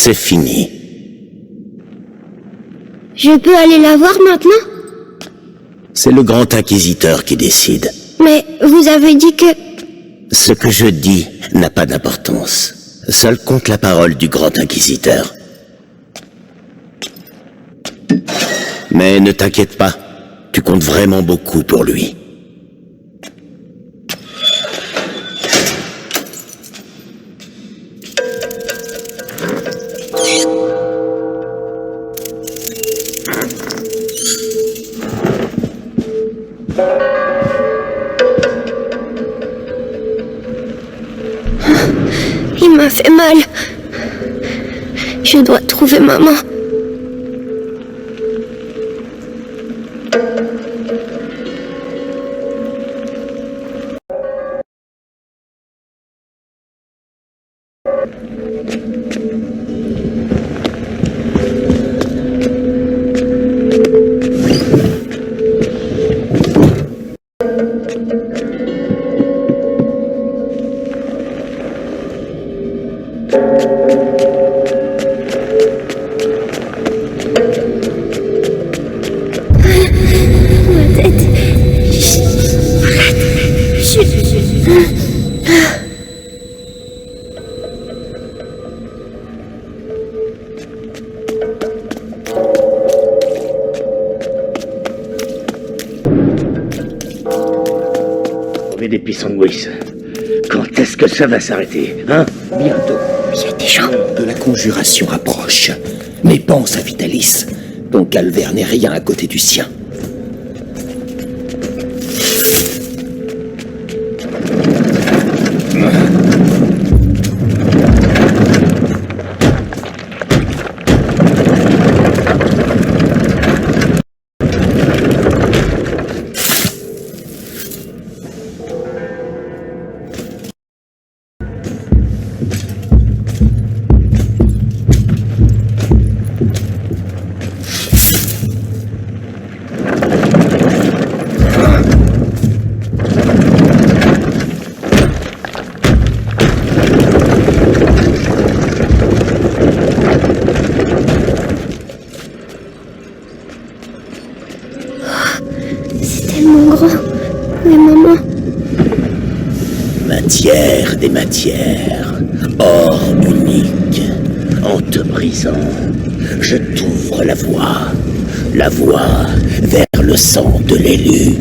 C'est fini. Je peux aller la voir maintenant? C'est le grand inquisiteur qui décide. Mais vous avez dit que... Ce que je dis n'a pas d'importance. Seul compte la parole du grand inquisiteur. Mais ne t'inquiète pas, tu comptes vraiment beaucoup pour lui. Il m'a fait mal. Je dois trouver maman. Des Pissanguis. Quand est-ce que ça va s'arrêter, hein? Bientôt. Il y a des gens. De la conjuration approche. Mais pense à Vitalis. Ton calvaire n'est rien à côté du sien. Mais maman... Matière des matières, or unique. En te brisant, je t'ouvre la voie vers le sang de l'élu.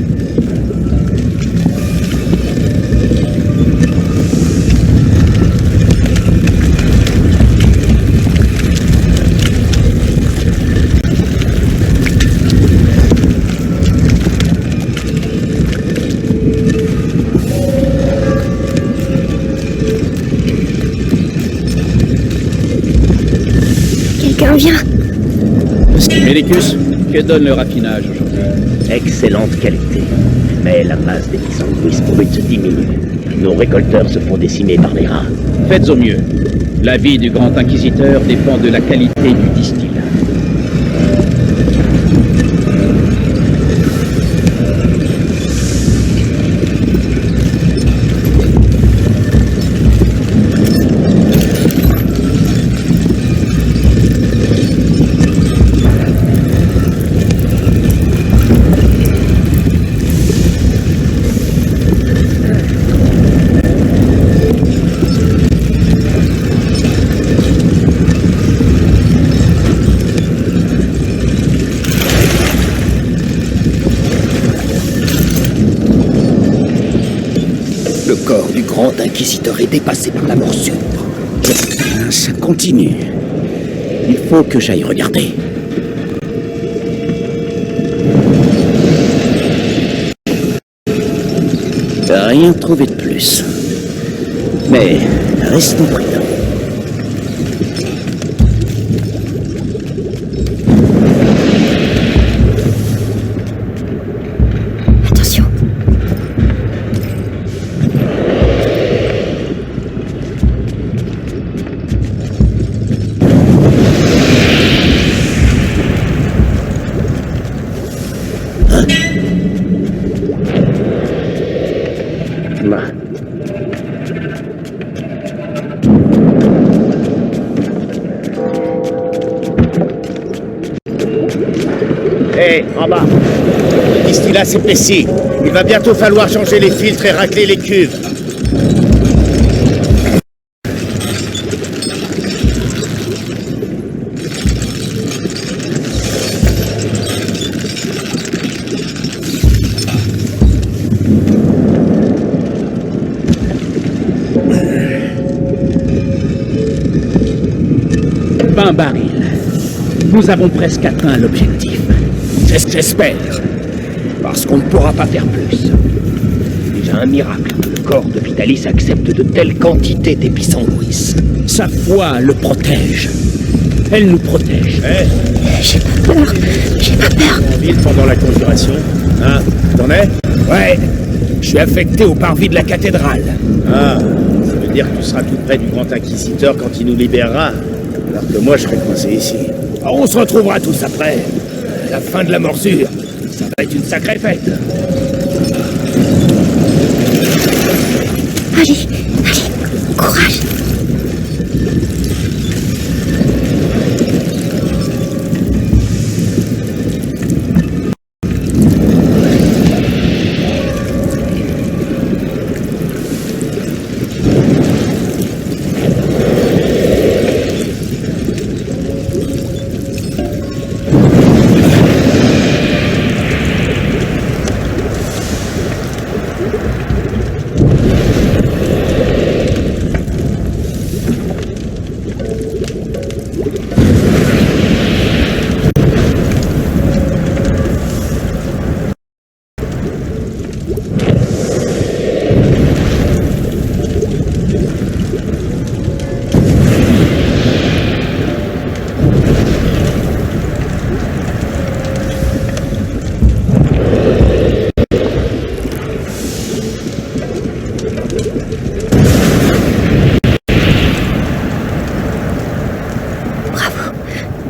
Quelqu'un vient. Médicus, que donne le raffinage aujourd'hui? Excellente qualité. Mais la masse des Pissanguis brutes diminue. Nos récolteurs se font décimer par les rats. Faites au mieux. La vie du grand inquisiteur dépend de la qualité du distillat. Le corps du grand inquisiteur est dépassé par la morsure. Ça continue. Il faut que j'aille regarder. Rien trouvé de plus. Mais restons prudents. Attention. En bas. Le distillat s'épaissit. Il va bientôt falloir changer les filtres et racler les cuves. Un baril. Nous avons presque atteint l'objectif. J'espère. Parce qu'on ne pourra pas faire plus. Déjà un miracle que le corps de Vitalis accepte de telles quantités d'épisanguis. Sa foi le protège. Elle nous protège. J'ai pas peur. J'ai pas peur. En ville pendant la conjuration. Hein? T'en es? Ouais. Je suis affecté au parvis de la cathédrale. Ah, ça veut dire que tu seras tout près du Grand Inquisiteur quand il nous libérera. Alors que moi, je serai coincé ici. On se retrouvera tous après. La fin de la morsure. Ça va être une sacrée fête. Allez, courage.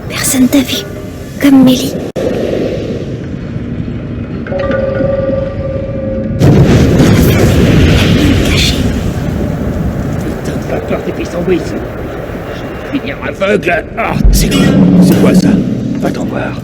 Personne t'a vu, comme Mélie. Caché. Putain de vapeur d'épisanguis. Je vais finir aveugle. Ah, c'est lui. C'est quoi ça? Va t'en voir.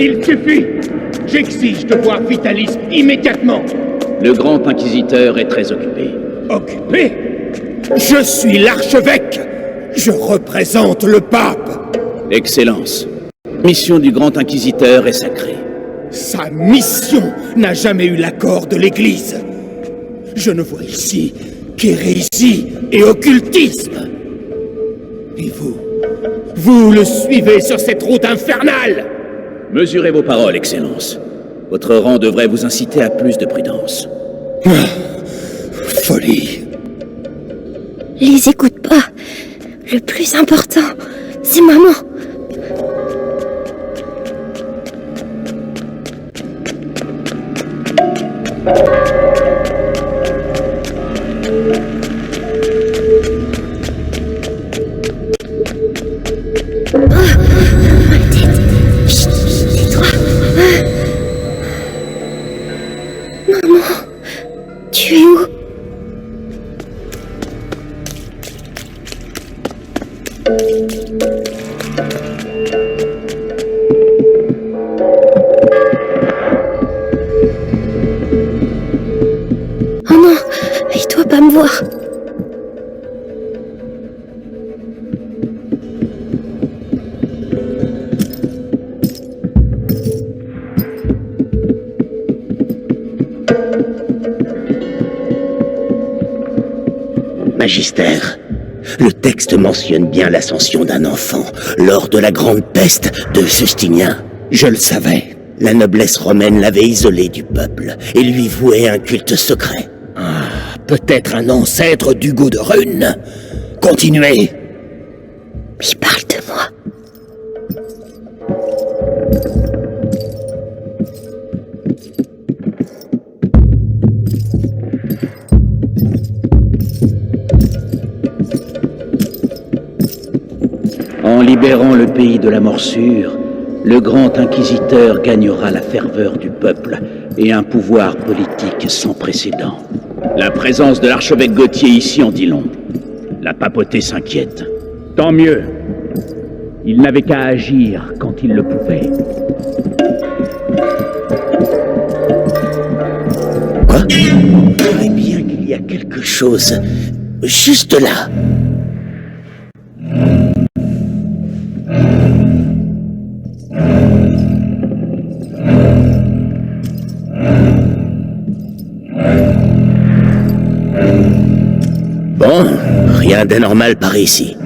Il suffit! J'exige de voir Vitalis immédiatement! Le grand inquisiteur est très occupé. Occupé? Je suis l'archevêque! Je représente le pape! Excellence, mission du grand inquisiteur est sacrée. Sa mission n'a jamais eu l'accord de l'Église. Je ne vois ici qu'hérésie et occultisme. Et vous le suivez sur cette route infernale! Mesurez vos paroles, Excellence. Votre rang devrait vous inciter à plus de prudence. Folie. Les écoute pas. Le plus important, c'est maman. Tu es où? Oh non, il doit pas me voir. Magistère, le texte mentionne bien l'ascension d'un enfant lors de la grande peste de Justinien. Je le savais. La noblesse romaine l'avait isolé du peuple et lui vouait un culte secret. Peut-être un ancêtre d'Hugo de Rune. Continuez. Il parle de moi. En libérant le pays de la morsure, le grand inquisiteur gagnera la ferveur du peuple et un pouvoir politique sans précédent. La présence de l'archevêque Gauthier ici en dit long. La papauté s'inquiète. Tant mieux. Il n'avait qu'à agir quand il le pouvait. Quoi? Il paraît bien qu'il y a quelque chose juste là. Bon, rien d'anormal par ici.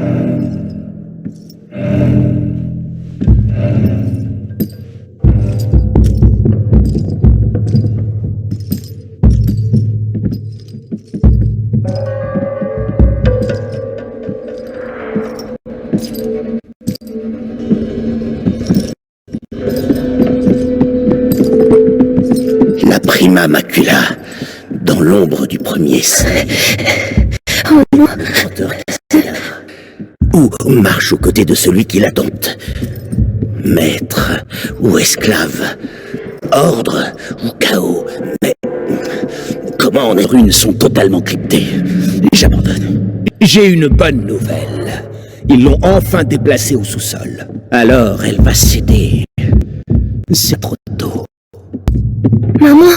La Prima Macula, dans l'ombre du premier seuil. Oh non. Ou marche aux côtés de celui qui la dompte. Maître ou esclave. Ordre ou chaos. Mais comment les runes sont totalement cryptées? J'abandonne. J'ai une bonne nouvelle. Ils l'ont enfin déplacée au sous-sol. Alors elle va céder. C'est trop tôt. Maman.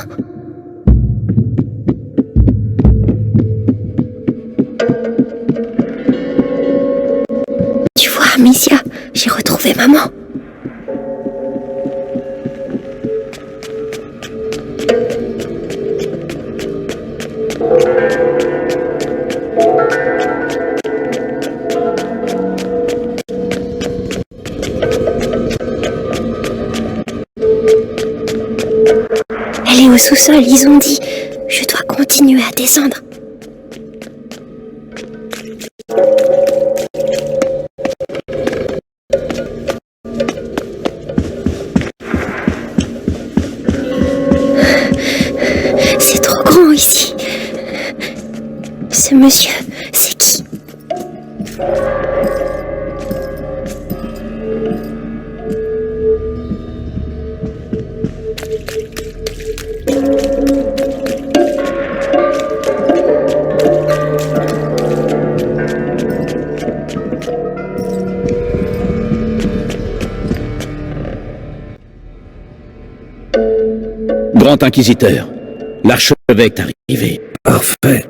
Tu vois, Amicia, j'ai retrouvé maman. Elle est au sous-sol, ils ont dit. Je dois continuer à descendre. C'est trop grand ici. Ce monsieur, c'est qui? Grand inquisiteur, l'archevêque est arrivé. Parfait.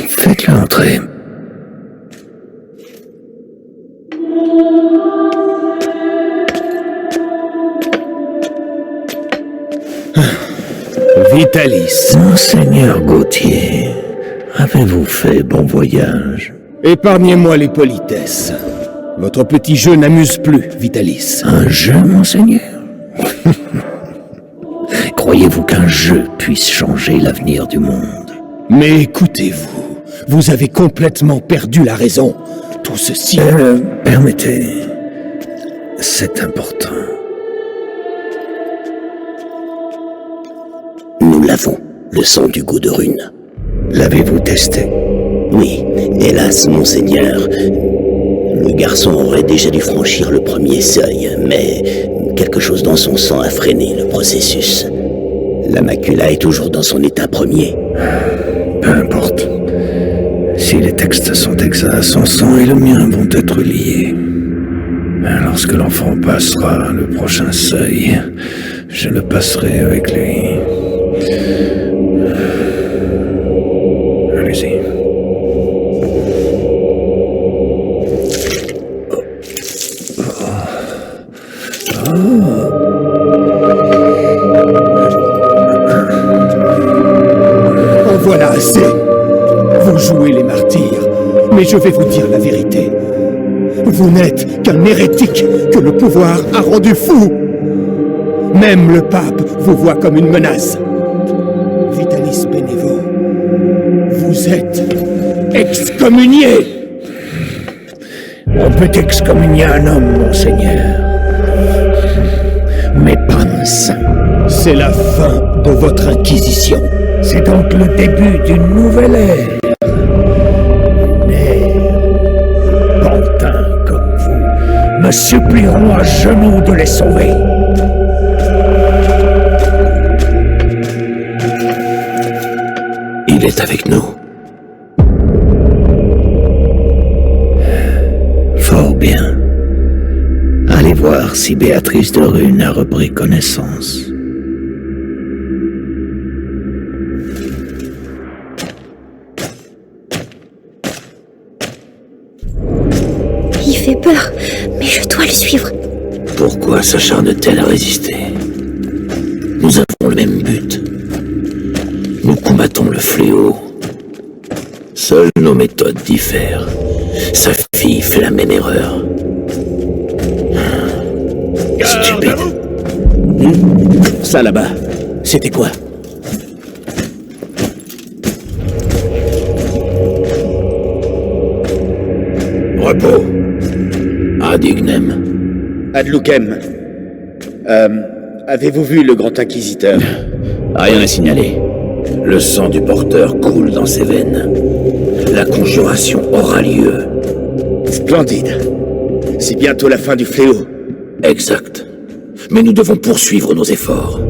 Faites-le entrer. Vitalis. Monseigneur Gauthier, avez-vous fait bon voyage? Épargnez-moi les politesses. Votre petit jeu n'amuse plus, Vitalis. Un jeu, monseigneur? Croyez-vous qu'un jeu puisse changer l'avenir du monde? Mais écoutez-vous, vous avez complètement perdu la raison. Tout ceci... Permettez, c'est important. Nous l'avons, le sang d'Hugo de Rune. L'avez-vous testé? Oui, hélas, monseigneur. Le garçon aurait déjà dû franchir le premier seuil, mais quelque chose dans son sang a freiné le processus. La macula est toujours dans son état premier. Peu importe. Si les textes sont exacts, son sang et le mien vont être liés. Lorsque l'enfant passera le prochain seuil, je le passerai avec lui. Allez-y. En voilà assez. Vous jouez les martyrs, mais je vais vous dire la vérité. Vous n'êtes qu'un hérétique que le pouvoir a rendu fou. Même le pape vous voit comme une menace. Vitalis Benevo, vous êtes excommunié. On peut excommunier un homme, monseigneur, mais pas un saint. C'est la fin de votre inquisition. C'est donc le début d'une nouvelle ère. Une ère. Pantins comme vous me supplieront à genoux de les sauver. Il est avec nous. Fort bien. Allez voir si Béatrice de Rune a repris connaissance. Il fait peur, mais je dois le suivre. Pourquoi s'acharne-t-elle à résister? Nous avons le même but. Nous combattons le fléau. Seules nos méthodes diffèrent. Sa fille fait la même erreur. Stupide. Ça là-bas, c'était quoi? Repos. Adignem. Adloukem. Avez-vous vu le grand inquisiteur? Rien à signaler. Le sang du porteur coule dans ses veines. La conjuration aura lieu. Splendide. C'est bientôt la fin du fléau. Exact. Mais nous devons poursuivre nos efforts.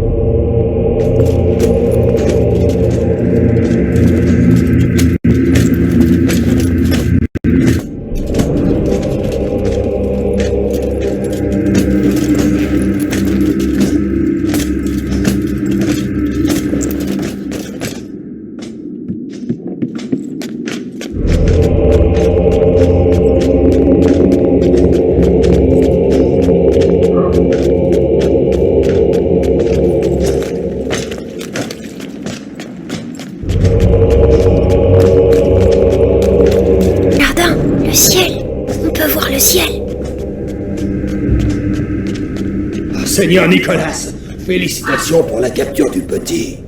Seigneur Nicolas, félicitations pour la capture du petit.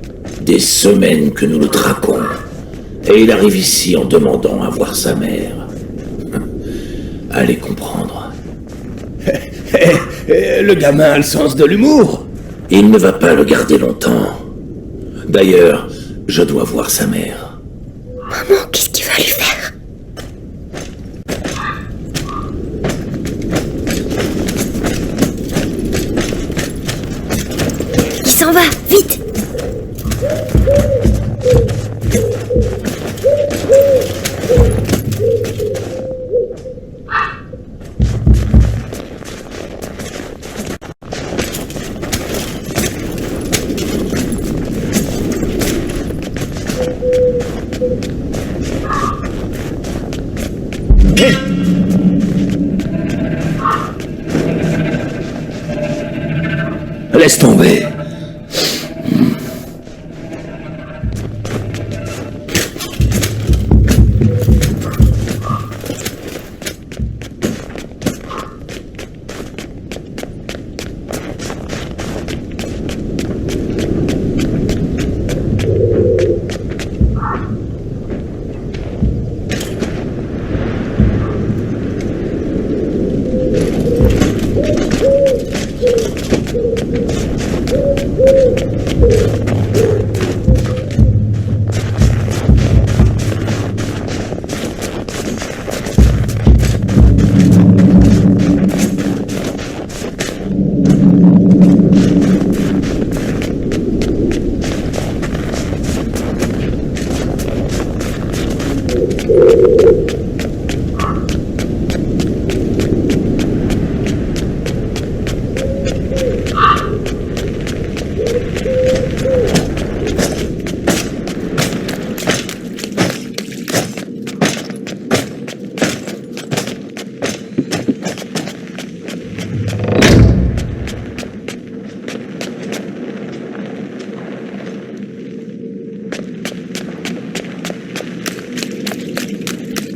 Des semaines que nous le traquons. Et il arrive ici en demandant à voir sa mère. Allez comprendre. Le gamin a le sens de l'humour. Il ne va pas le garder longtemps. D'ailleurs, je dois voir sa mère. Maman, qu'est-ce qu'il va lui faire? Il s'en va, vite! Laisse tomber.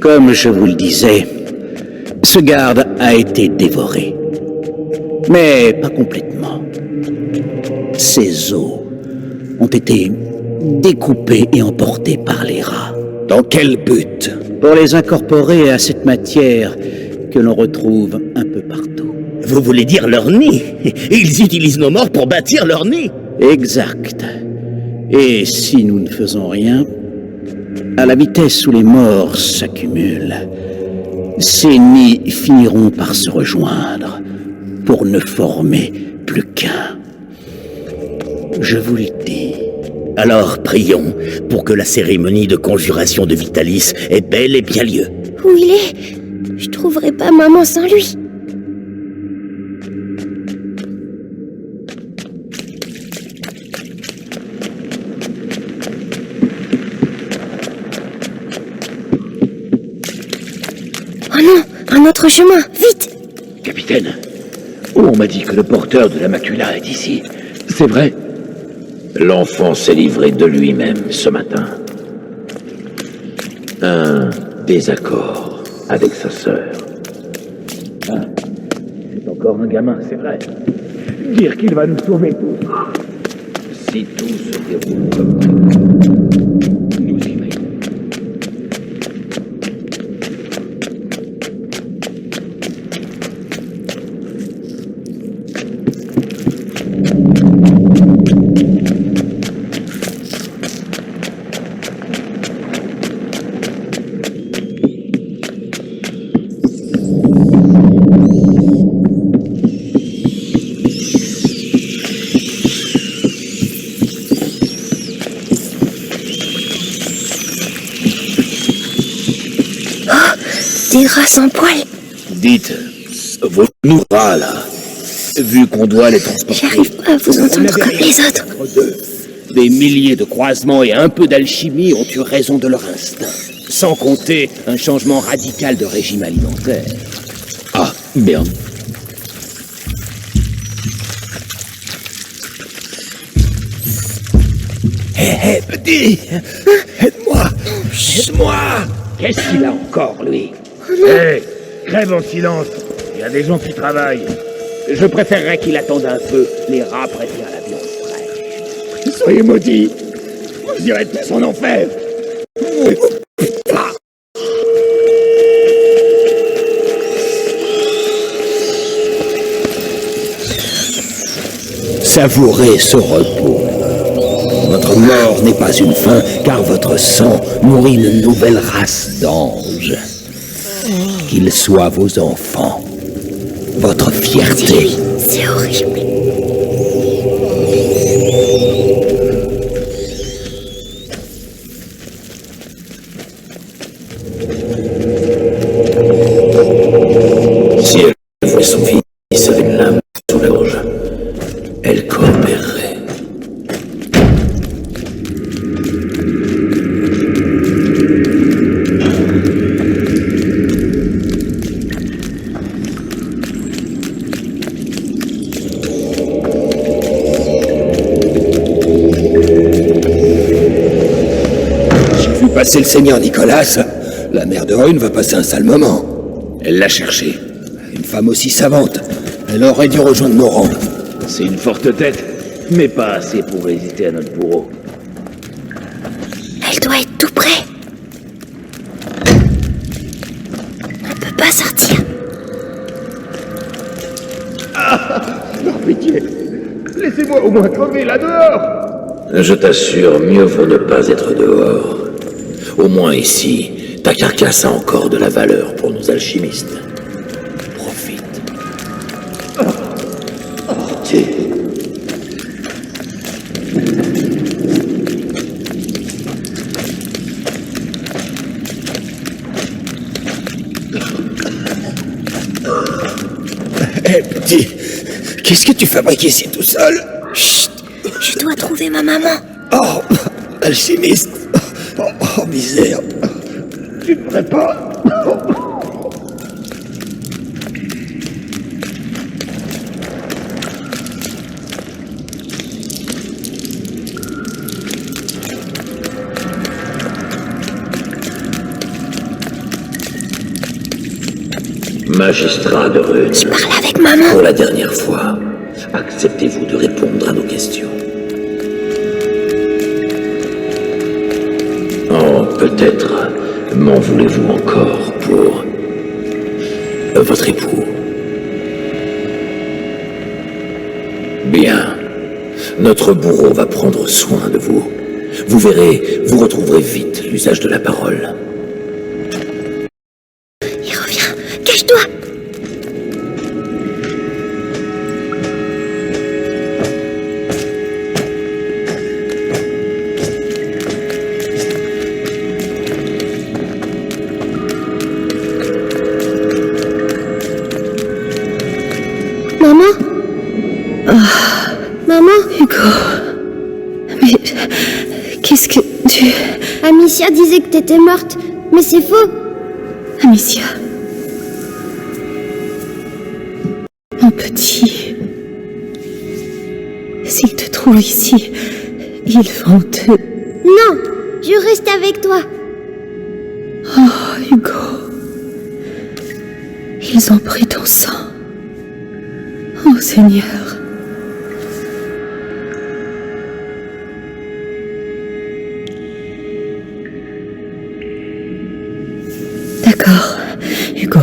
Comme je vous le disais, ce garde a été dévoré. Mais pas complètement. Ses os ont été découpés et emportés par les rats. Dans quel but? Pour les incorporer à cette matière que l'on retrouve un peu partout. Vous voulez dire leur nid? Ils utilisent nos morts pour bâtir leur nid? Exact. Et si nous ne faisons rien, à la vitesse où les morts s'accumulent, ces nids finiront par se rejoindre pour ne former plus qu'un. Je vous le dis. Alors prions pour que la cérémonie de conjuration de Vitalis ait bel et bien lieu. Où il est? Je trouverai pas maman sans lui. Oh non, un autre chemin, vite! Capitaine, on m'a dit que le porteur de la macula est ici. C'est vrai? L'enfant s'est livré de lui-même ce matin. Un désaccord avec sa sœur. Ah, c'est encore un gamin, c'est vrai. Dire qu'il va nous sauver tous. Si tout se déroule comme prévu, nous y veillons. Des rats sans poils. Dites, vos nous rats, là, vu qu'on doit les transporter... J'arrive pas à vous entendre comme les autres. Des milliers de croisements et un peu d'alchimie ont eu raison de leur instinct. Sans compter un changement radical de régime alimentaire. Ah, bien. Hé, petit! Aide-moi! Aide-moi! Qu'est-ce qu'il a encore, lui? Hé, crève en silence. Il y a des gens qui travaillent. Je préférerais qu'il attende un peu. Les rats préfèrent la viande fraîche. Soyez maudits. Vous irez tous en enfer. Savourez ce repos. Votre mort n'est pas une fin, car votre sang nourrit une nouvelle race d'anges. Qu'ils soient vos enfants, votre fierté. C'est horrible. Si elle voulait son fils avec une lame sous la gorge, elle coopérerait. C'est le seigneur Nicolas. La mère de Rune va passer un sale moment. Elle l'a cherché. Une femme aussi savante. Elle aurait dû rejoindre nos rangs. C'est une forte tête, mais pas assez pour résister à notre bourreau. Elle doit être tout près. On peut pas sortir. Par pitié, laissez-moi au moins crever là dehors. Je t'assure, mieux vaut ne pas être dehors. Au moins ici, ta carcasse a encore de la valeur pour nos alchimistes. Profite. Tiens. Hé, petit, qu'est-ce que tu fabriques ici tout seul? Chut. Je dois trouver ma maman. Oh, alchimiste. Oh, misère. Tu ne ferais pas. Magistrat de Rune, Je parle avec maman. pour la dernière fois, acceptez-vous de répondre à nos questions? Oh, peut-être m'en voulez-vous encore pour votre époux? Bien. Notre bourreau va prendre soin de vous. Vous verrez, vous retrouverez vite l'usage de la parole. Il revient. Cache-toi. Maman? Maman? Hugo. Mais qu'est-ce que tu... Amicia disait que t'étais morte, mais c'est faux. Amicia. Mon petit. S'ils te trouvent ici, ils vont te... Non, je reste avec toi. Oh, Hugo. Ils ont pris ton sang. Oh, Seigneur. D'accord, Hugo.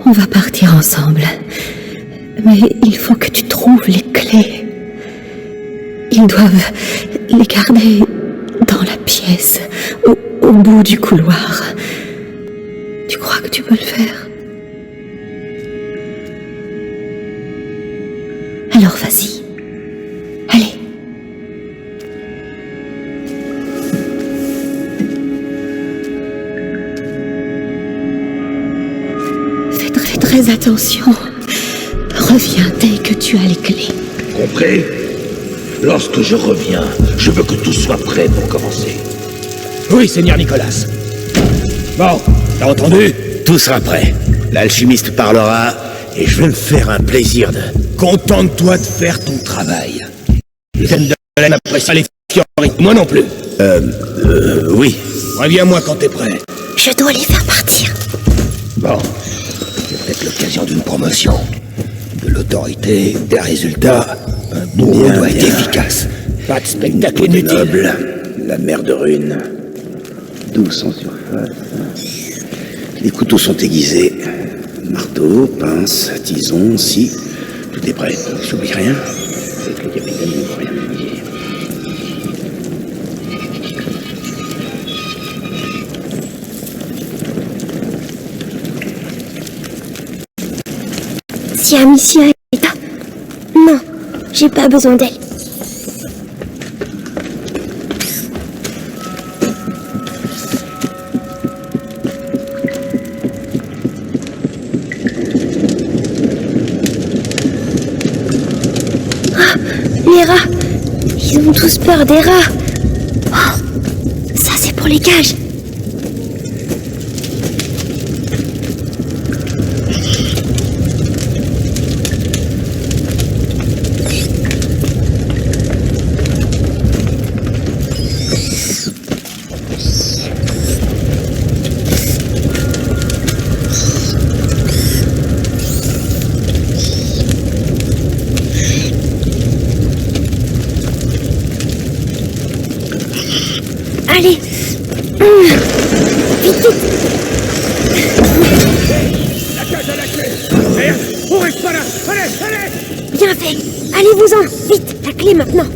On va partir ensemble. Mais il faut que tu trouves les clés. Ils doivent les garder dans la pièce, au bout du couloir. Tu crois que tu peux le faire? Alors vas-y. Allez. Fais très attention. Reviens dès que tu as les clés. Compris? Lorsque je reviens, je veux que tout soit prêt pour commencer. Oui, Seigneur Nicolas. Bon, t'as entendu? Tout sera prêt. L'alchimiste parlera et je vais me faire un plaisir de... Contente-toi de faire ton travail. Dizaine de laine après ça, les fiori. Moi non plus. Oui. Reviens-moi quand t'es prêt. Je dois les faire partir. Bon, c'est peut-être l'occasion d'une promotion. De l'autorité, des résultats. Un bourreau doit être efficace. Pas de spectacle inutile. Noble, la mer de Rune. Douce en surface. Les couteaux sont aiguisés. Marteau, pince, tison, scie. Tout est prêt. J'oublie rien. Avec le capitaine, il ne faut rien oublier. Si Amicia est là... Non, j'ai pas besoin d'elle. Les rats. Ils ont tous peur des rats. Oh, ça c'est pour les cages. Allez. Vite, vite. La cage à la clé. Merde, on reste pas là. Allez, allez. Bien fait. Allez-vous-en. Vite, la clé maintenant.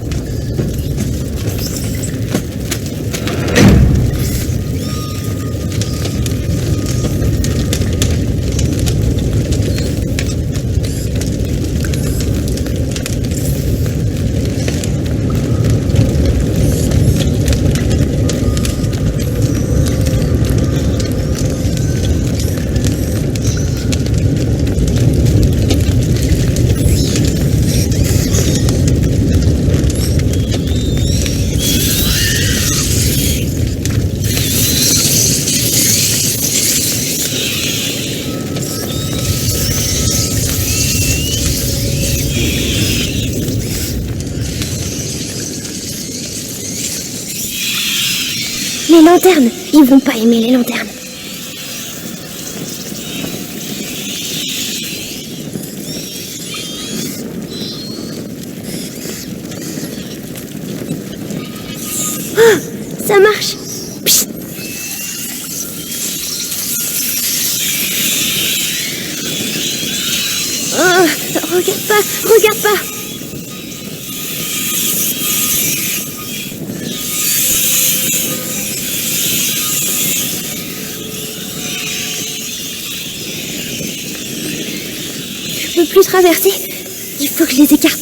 Les lanternes. Ils vont pas aimer les lanternes. Oh, ça marche. Psst. Oh, regarde pas, regarde pas. Je peux plus traverser. Il faut que je les écarte.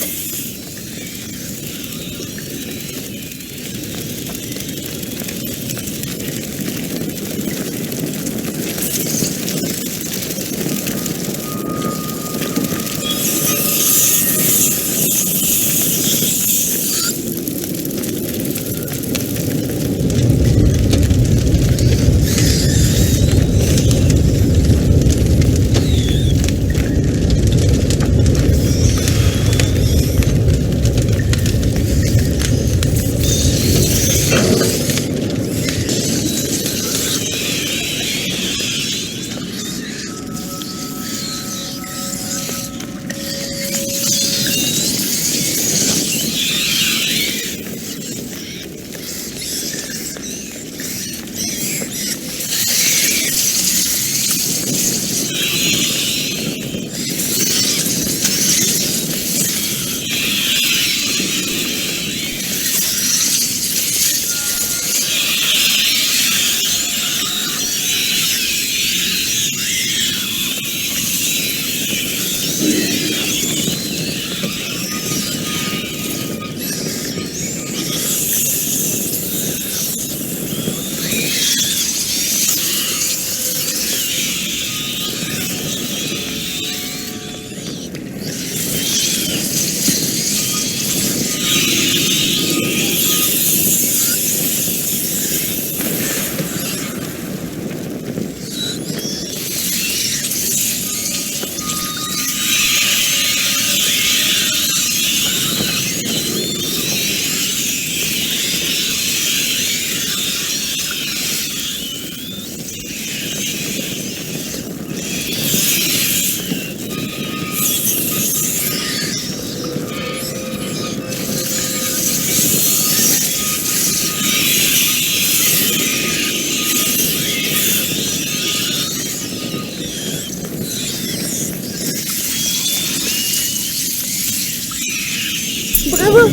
Bravo.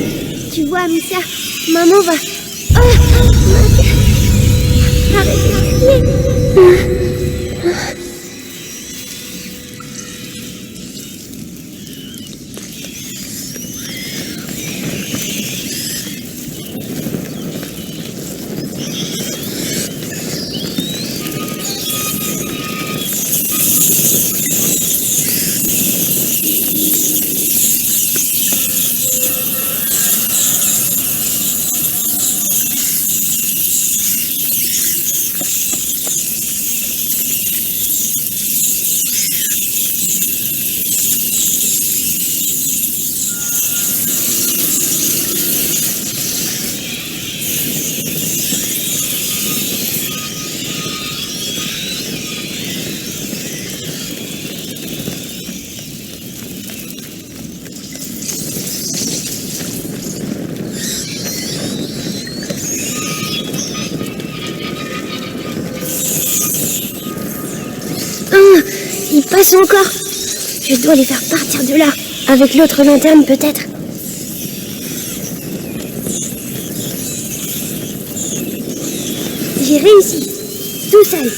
Tu vois, Amicia, maman va... Oh, arrête de crier. Ils passent encore. Je dois les faire partir de là. Avec l'autre lanterne, peut-être. J'ai réussi. Tout seul.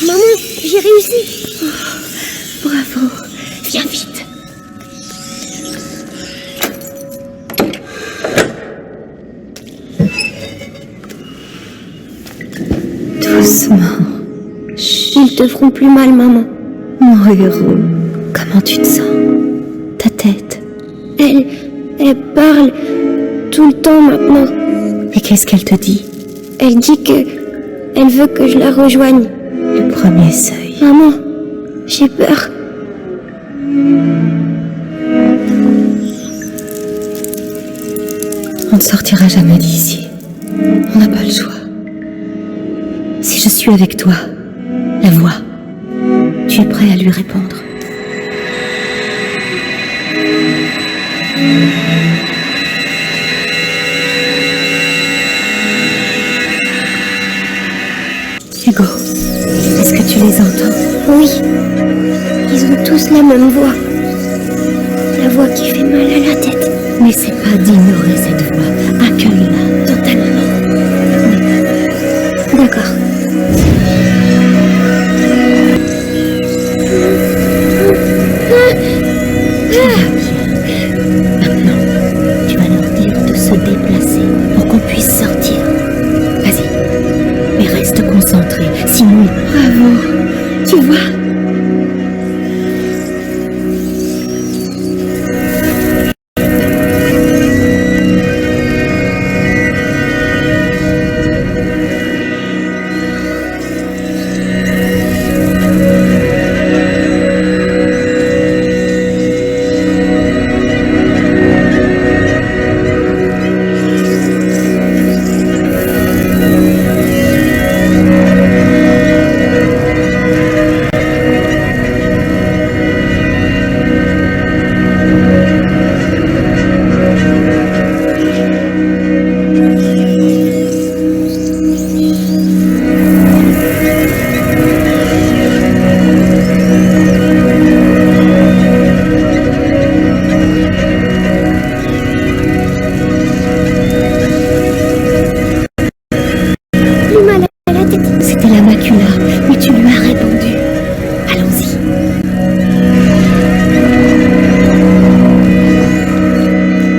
Maman, j'ai réussi. Oh, bravo. Viens vite. Doucement. Ils te feront plus mal, maman. Mon héros. Comment tu te sens? Ta tête? Elle parle tout le temps maintenant. Et qu'est-ce qu'elle te dit? Elle dit que elle veut que je la rejoigne. Le premier seuil. Maman, j'ai peur. On ne sortira jamais d'ici. On n'a pas le choix. Si je suis avec toi, la voix, tu es prêt à lui répondre? Hugo, est-ce que tu les entends? Oui, ils ont tous la même voix. La voix qui fait mal à la tête. N'essaie pas d'ignorer cette voix. Accueille-la totalement. D'accord. Maintenant, tu vas leur dire de se déplacer pour qu'on puisse sortir. Vas-y. Mais reste concentré, sinon... Bravo. Tu vois? C'était la macula, mais tu lui as répondu. Allons-y.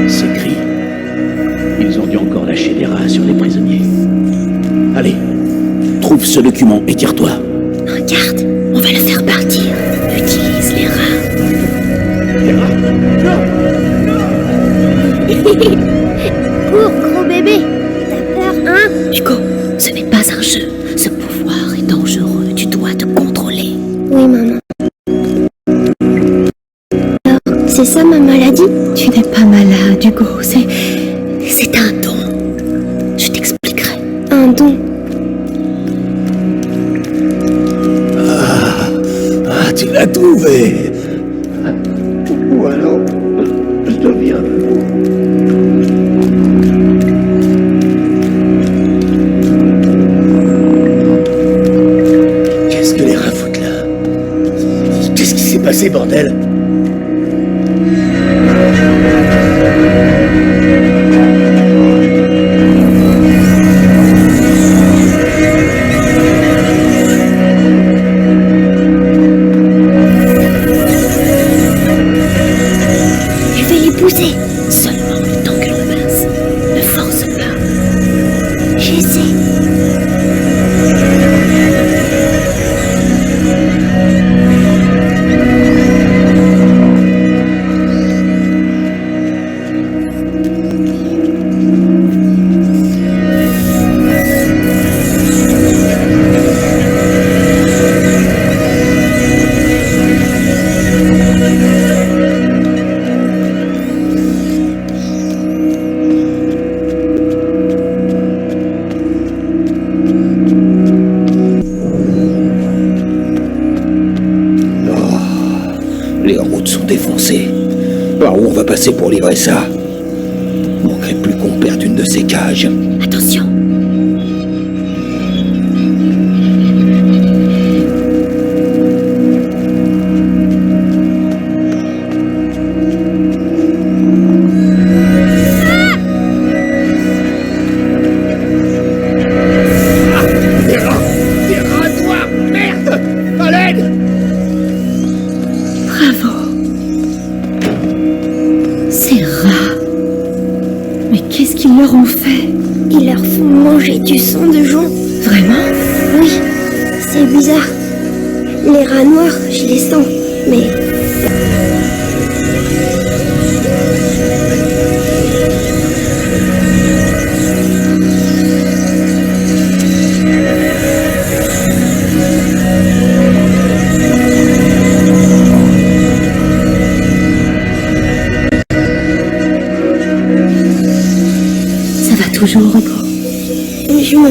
Ces cris. Ils ont dû encore lâcher des rats sur les prisonniers. Allez, trouve ce document et tire-toi. Regarde, on va le faire partir. Utilise les rats. Les rats? Non! Cours, gros bébé. T'as peur, hein? Hugo, ce n'est pas un jeu. Ce pouvoir est dangereux. Tu dois te contrôler. Oui, maman. Alors, c'est ça ma maladie? Tu n'es pas malade, Hugo. C'est un don. Je t'expliquerai. Un don. Ah, tu l'as trouvé. Ou alors, je deviens fou. Qu'est-ce que les rats foutent là? Qu'est-ce qui s'est passé, bordel? Je vais les pousser. Seulement le temps que l'on passe. Ne force pas. J'essaie. Les routes sont défoncées. Par où on va passer pour livrer ça? Manquerait plus qu'on perde une de ces cages. Attention. Des rats noirs! Merde! À l'aide! Bravo. Ces rats. Mais qu'est-ce qu'ils leur ont fait? Ils leur font manger du sang de gens. Vraiment? Oui, c'est bizarre. Les rats noirs, je les sens. Mais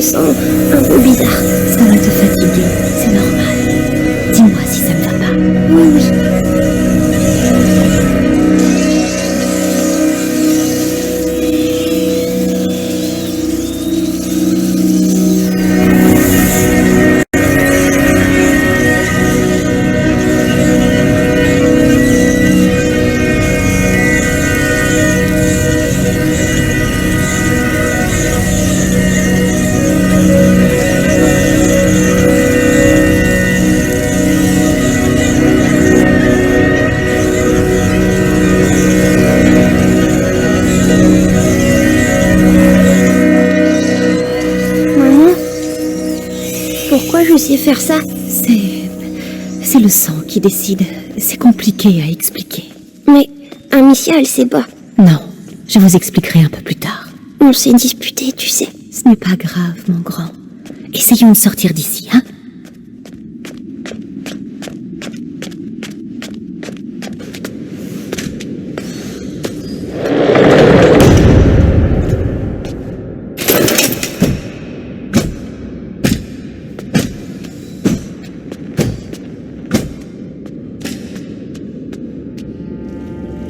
sens un peu bizarre. Ça va te fatiguer, c'est normal. Dis-moi si ça ne va pas. Oui, oui. Pourquoi je sais faire ça? C'est le sang qui décide. C'est compliqué à expliquer. Mais Amicia, elle sait pas. Non, je vous expliquerai un peu plus tard. On s'est disputés, tu sais. Ce n'est pas grave, mon grand. Essayons de sortir d'ici, hein?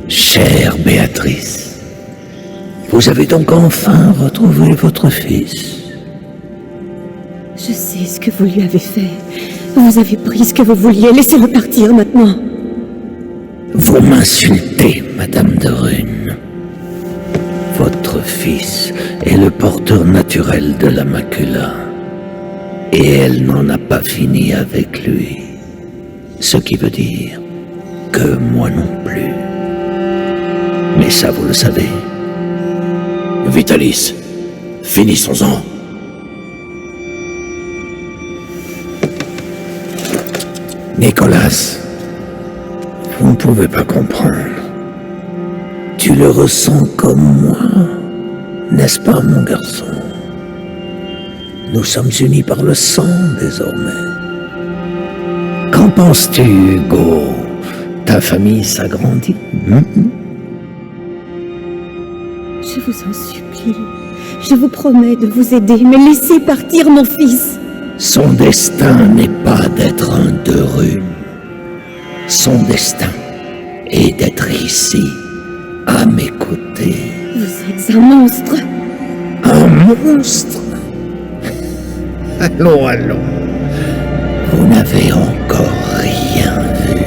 Chère Béatrice, vous avez donc enfin retrouvé votre fils. Je sais ce que vous lui avez fait. Vous avez pris ce que vous vouliez. Laissez-le partir maintenant. Vous m'insultez, Madame de Rune. Votre fils est le porteur naturel de la macula. Et elle n'en a pas fini avec lui. Ce qui veut dire que moi non plus. Mais ça, vous le savez. Vitalis, finissons-en. Nicolas, vous ne pouvez pas comprendre. Tu le ressens comme moi, n'est-ce pas, mon garçon? Nous sommes unis par le sang, désormais. Qu'en penses-tu, Hugo? Ta famille s'agrandit? Je vous en supplie. Je vous promets de vous aider, mais laissez partir mon fils. Son destin n'est pas d'être un de Rune. Son destin est d'être ici, à mes côtés. Vous êtes un monstre. Un monstre? Allons, allons. Vous n'avez encore rien vu.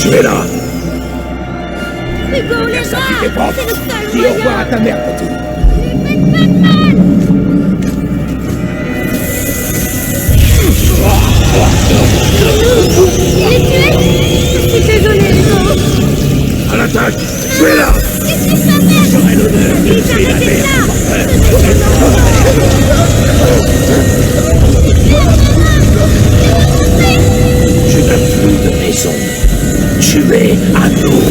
Tu es là. Hugo, les gars, T'es pas. c'est le seul Dis au revoir à ta mère, petit. Il est tué. Je suis désolée, Hugo. À l'attaque. Tu es là. J'aurai l'honneur de tuer la mère. Tu n'as plus de maison. Tu es à nous.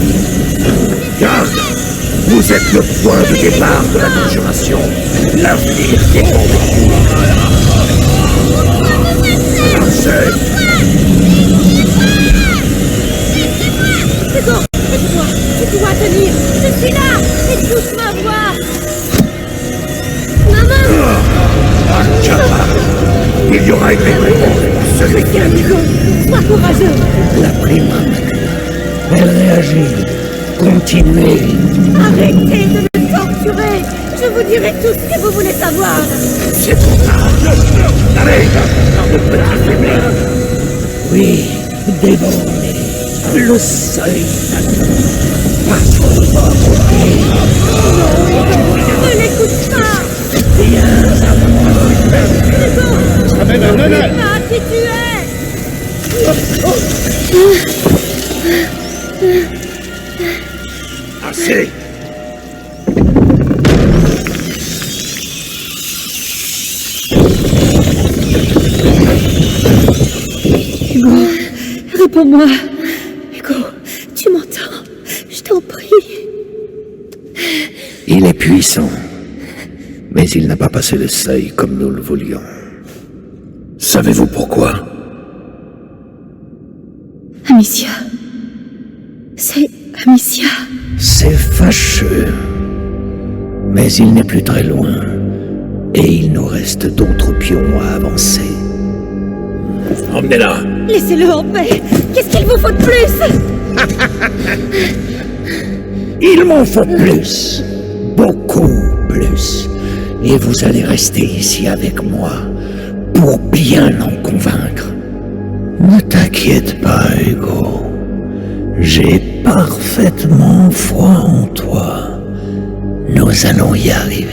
Garde. Vous êtes le point de départ de la conjuration. L'avenir dépend de vous. Lancez. Hugo, écoute-moi. Tu dois tenir. Je suis là. Écoute ma voix. Maman. Il y aura une réponse pour celui qui a Hugo, sois courageux. La prime, elle réagit. Continuez. Arrêtez de me torturer. Je vous dirai tout ce que vous voulez savoir. C'est trop tard. Allez, de petit faiblesse. Oui, dévorez le seuil d'amour. Ne l'écoute pas. Viens à moi. Hugo, Ramène un n'oublie nanar. pas qui tu es. Assez. Hugo, réponds-moi. Hugo, tu m'entends? Je t'en prie. Il est puissant, mais il n'a pas passé le seuil comme nous le voulions. Savez-vous pourquoi? Amicia. C'est Amicia. C'est fâcheux. Mais il n'est plus très loin. Et il nous reste d'autres pions à avancer. Emmenez-la. Laissez-le en paix. Qu'est-ce qu'il vous faut de plus? Il m'en faut plus. Beaucoup plus. Et vous allez rester ici avec moi pour bien l'en convaincre. Ne t'inquiète pas, Hugo. J'ai parfaitement foi en toi. Nous allons y arriver.